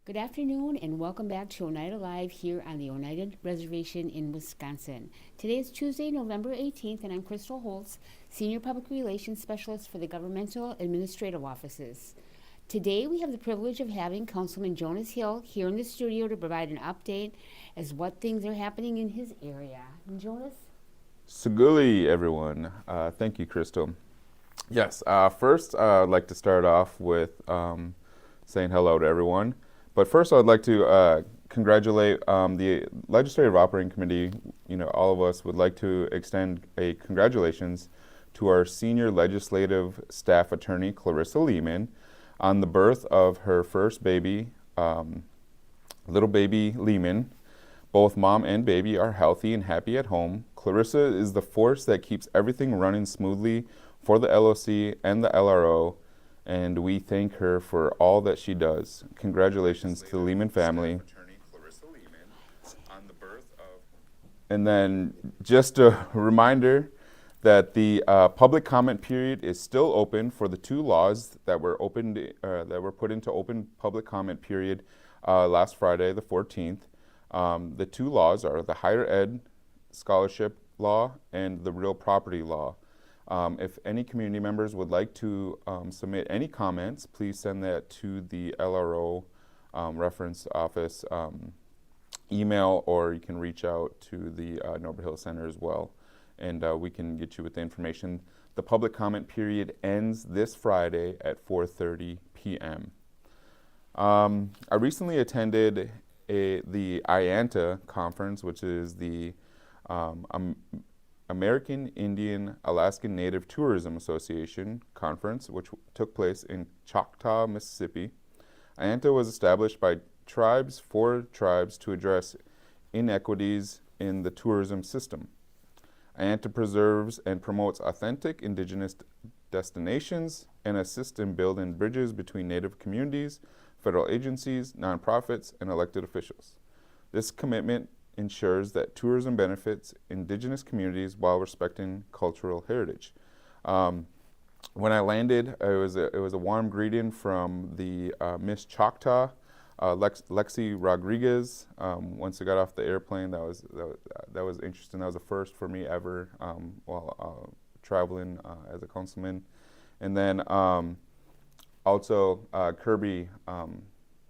Good afternoon and welcome back to Oneida Live here on the Oneida Reservation in Wisconsin. Today is Tuesday, November 18th, and I'm Crystal Holtz, Senior Public Relations Specialist for the Governmental Administrative Offices. Today we have the privilege of having Councilman Jonas Hill here in the studio to provide an update as what things are happening in his area. And Jonas? Saguli, everyone. Thank you, Crystal. Yes, first I'd like to start off with saying hello to everyone. But first I'd like to congratulate the Legislative Operating Committee. You know, all of us would like to extend a congratulations to our senior legislative staff attorney, Clarissa Lehman, on the birth of her first baby, little baby Lehman. Both mom and baby are healthy and happy at home. Clarissa is the force that keeps everything running smoothly for the LOC and the LRO, and we thank her for all that she does. Congratulations to the Lehman family. And then just a reminder that the public comment period is still open for the two laws that were put into open public comment period last Friday, the 14th. The two laws are the higher ed scholarship law and the real property law. If any community members would like to submit any comments, please send that to the LRO reference office email, or you can reach out to the Norbert Hill Center as well, and we can get you with the information. The public comment period ends this Friday at 4:30 p.m. I recently attended the IANTA conference, which is the American Indian Alaskan Native Tourism Association conference, which took place in Choctaw, Mississippi. IANTA was established by tribes for tribes to address inequities in the tourism system. IANTA preserves and promotes authentic indigenous destinations and assists in building bridges between Native communities, federal agencies, nonprofits, and elected officials. This commitment ensures that tourism benefits indigenous communities while respecting cultural heritage. When I landed, it was a warm greeting from the Miss Choctaw, Lexi Rodriguez. Once I got off the airplane, that was interesting. That was a first for me ever while traveling as a councilman. And then also, Kirby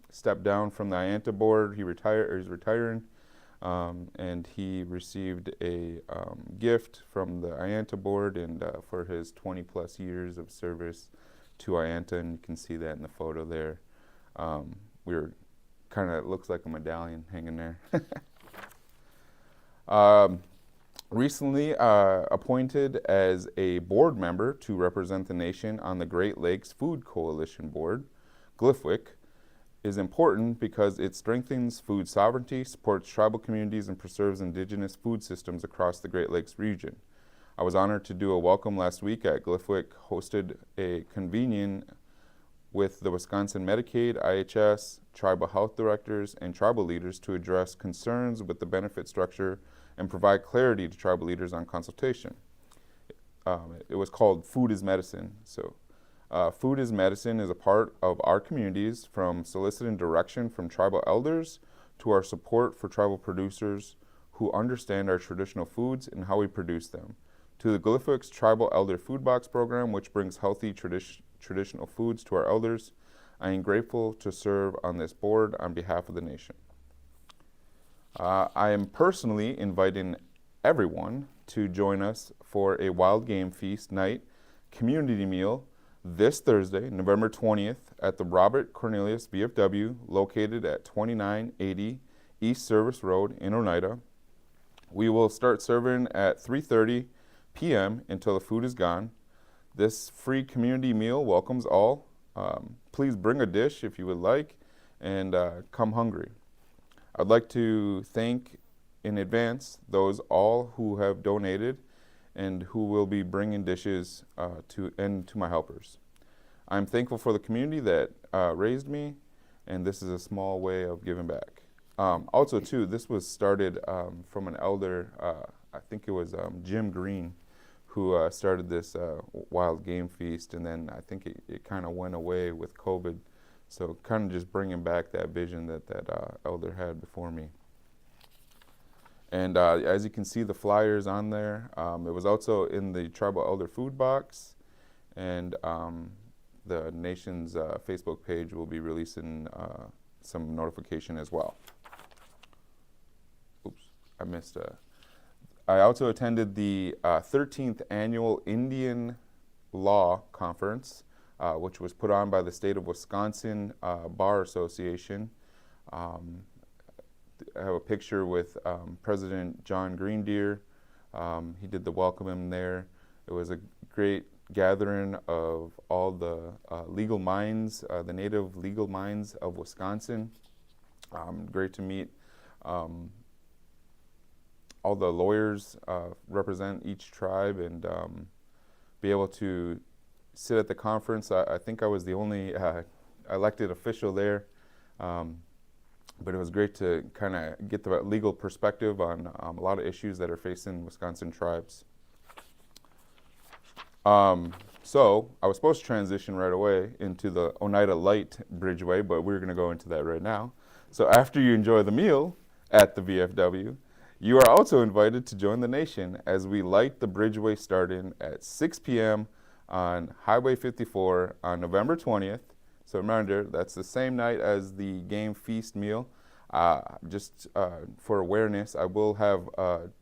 stepped down from the IANTA board. He's retiring, and he received a gift from the IANTA board and for his 20 plus years of service to IANTA, and you can see that in the photo there. We were kind of, it looks like a medallion hanging there. Recently appointed as a board member to represent the nation on the Great Lakes Food Coalition Board, Yawʌko, is important because it strengthens food sovereignty, supports tribal communities, and preserves indigenous food systems across the Great Lakes region. I was honored to do a welcome last week at Yawʌko, hosted a convening with the Wisconsin Medicaid, IHS, tribal health directors, and tribal leaders to address concerns with the benefit structure and provide clarity to tribal leaders on consultation. It was called Food is Medicine. So, Food is Medicine is a part of our communities, from soliciting direction from tribal elders to our support for tribal producers who understand our traditional foods and how we produce them, to the Yawʌko's Tribal Elder Food Box program, which brings healthy traditional foods to our elders. I am grateful to serve on this board on behalf of the nation. I am personally inviting everyone to join us for a wild game feast night community meal this Thursday, November 20th, at the Robert Cornelius VFW, located at 2980 East Service Road in Oneida. We will start serving at 3:30 p.m. until the food is gone. This free community meal welcomes all. Please bring a dish if you would like, and come hungry. I'd like to thank in advance those all who have donated and who will be bringing dishes to my helpers. I'm thankful for the community that raised me, and this is a small way of giving back. Also, too, this was started from an elder, I think it was Jim Green, who started this wild game feast, and then I think it kind of went away with COVID. So kind of just bringing back that vision that elder had before me. And as you can see, the flyers on there. It was also in the tribal elder food box, and the nation's Facebook page will be releasing some notification as well. Oops, I missed. I also attended the 13th annual Indian Law Conference, which was put on by the State of Wisconsin Bar Association. I have a picture with President John Greendeer. He did the welcome there. It was a great gathering of all the legal minds, the native legal minds of Wisconsin. Great to meet all the lawyers represent each tribe and be able to sit at the conference. I think I was the only elected official there, but it was great to kind of get the legal perspective on a lot of issues that are facing Wisconsin tribes. So I was supposed to transition right away into the Oneida Light Bridgeway, but we're going to go into that right now. So after you enjoy the meal at the VFW, you are also invited to join the nation as we light the Bridgeway starting at 6 p.m. on Highway 54 on November 20th. So remember, that's the same night as the game feast meal. Just for awareness, I will have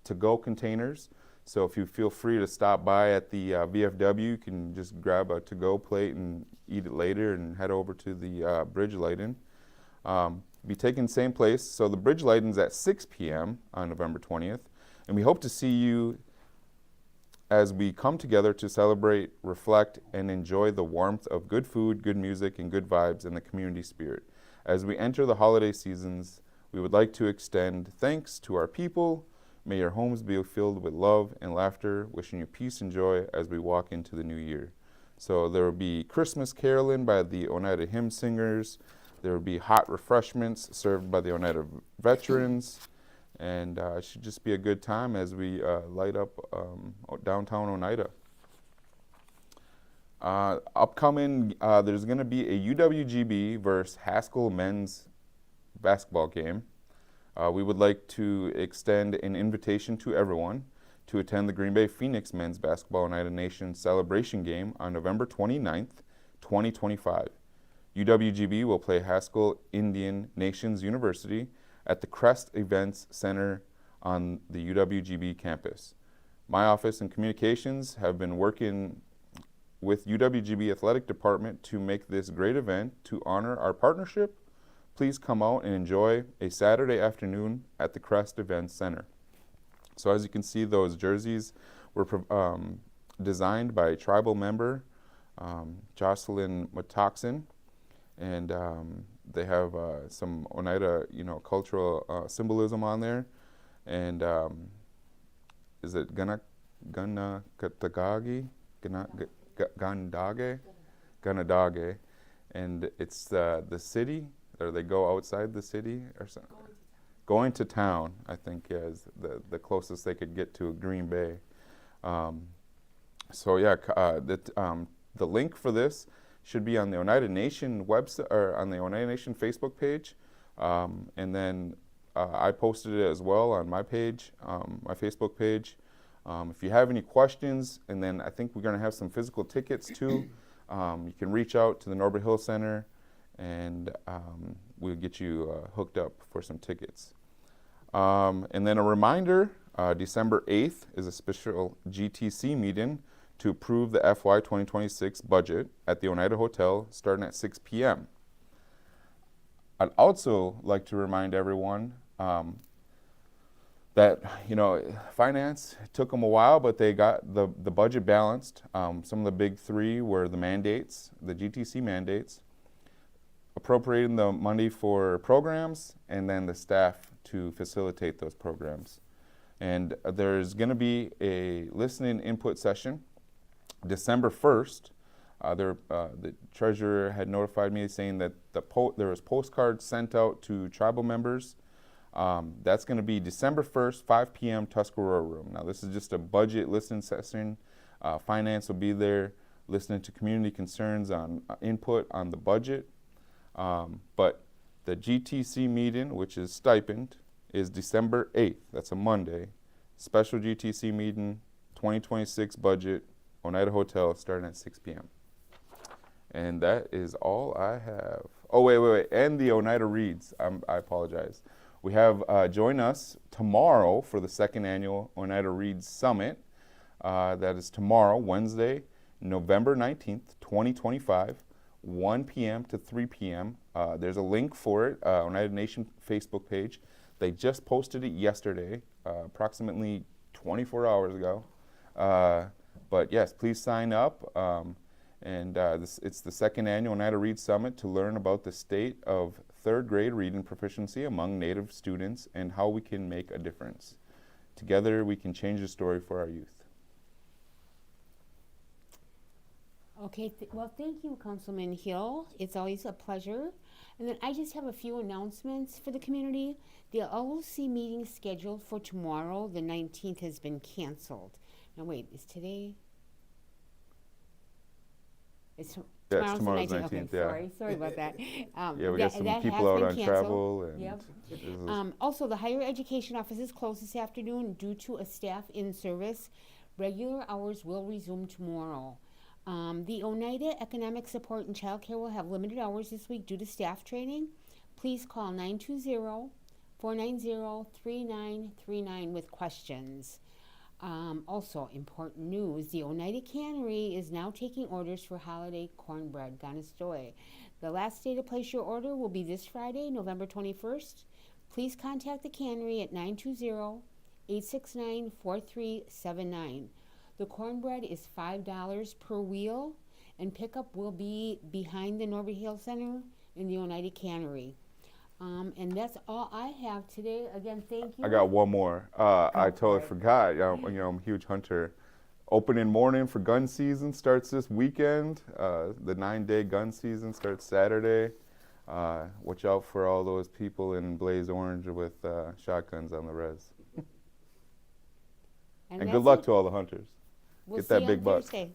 to-go containers. So if you feel free to stop by at the VFW, you can just grab a to-go plate and eat it later and head over to the bridge lighting. Be taking the same place. So the bridge lighting is at 6 p.m. on November 20th. And we hope to see you as we come together to celebrate, reflect, and enjoy the warmth of good food, good music, and good vibes in the community spirit. As we enter the holiday seasons, we would like to extend thanks to our people. May your homes be filled with love and laughter, wishing you peace and joy as we walk into the new year. So there will be Christmas caroling by the Oneida hymn singers. There will be hot refreshments served by the Oneida veterans. And it should just be a good time as we light up downtown Oneida. Upcoming, there's going to be a UWGB versus Haskell men's basketball game. We would like to extend an invitation to everyone to attend the Green Bay Phoenix men's basketball Oneida Nation celebration game on November 29th, 2025. UWGB will play Haskell Indian Nations University at the Crest Events Center on the UWGB campus. My office and communications have been working with UWGB Athletic Department to make this great event to honor our partnership. Please come out and enjoy a Saturday afternoon at the Crest Events Center. So as you can see, those jerseys were designed by tribal member Jocelyn Matoxin, and they have some Oneida, cultural symbolism on there. And is it Ganadage? Ganadage, and it's the city, or they go outside the city or something. Going to town, I think, is the closest they could get to Green Bay. The link for this should be on the Oneida Nation website or on the Oneida Nation Facebook page, and then I posted it as well on my page, my Facebook page. If you have any questions, and then I think we're going to have some physical tickets too. You can reach out to the Norbert Hill Center, and we'll get you hooked up for some tickets. And then a reminder, December 8th is a special GTC meeting to approve the FY 2026 budget at the Oneida Hotel starting at 6 p.m. I'd also like to remind everyone that, finance took them a while, but they got the budget balanced. Some of the big three were the mandates, the GTC mandates, appropriating the money for programs, and then the staff to facilitate those programs. And there's going to be a listening input session December 1st. The treasurer had notified me saying that there was postcards sent out to tribal members. That's going to be December 1st, 5 p.m. Tuscarora Room. Now, this is just a budget listening session. Finance will be there listening to community concerns on input on the budget. But the GTC meeting, which is stipend, is December 8th. That's a Monday. Special GTC meeting, 2026 budget, Oneida Hotel, starting at 6 p.m. And that is all I have. Oh, wait. And the Oneida Reads. I apologize. We have join us tomorrow for the second annual Oneida Reads Summit. That is tomorrow, Wednesday, November 19th, 2025, 1 p.m. to 3 p.m. There's a link for it, Oneida Nation Facebook page. They just posted it yesterday, approximately 24 hours ago. But yes, please sign up. It's the second annual Oneida Reads Summit to learn about the state of third grade reading proficiency among Native students and how we can make a difference. Together, we can change the story for our youth. Okay, well, thank you, Councilman Hill. It's always a pleasure. And then I just have a few announcements for the community. The LOC meeting scheduled for tomorrow, the 19th, has been canceled. Now, wait, is today? Tomorrow's the 19th, okay, yeah. Sorry about that. Yeah, we got some people out on travel. And yep. Also, the Higher Education office is closed this afternoon due to a staff in service. Regular hours will resume tomorrow. The Oneida Economic Support and Child Care will have limited hours this week due to staff training. Please call 920-490-3939 with questions. Also, important news, the Oneida Cannery is now taking orders for holiday cornbread, Ganastoy. The last day to place your order will be this Friday, November 21st. Please contact the cannery at 920-869-4379. The cornbread is $5 per wheel, and pickup will be behind the Norbert Hill Center in the Oneida Cannery. And that's all I have today. Again, thank you. I got one more. I totally forgot. I'm a huge hunter. Opening morning for gun season starts this weekend. The 9-day gun season starts Saturday. Watch out for all those people in blaze orange with shotguns on the res. And good luck to all the hunters. We'll Get see that you big on buck. Thursday.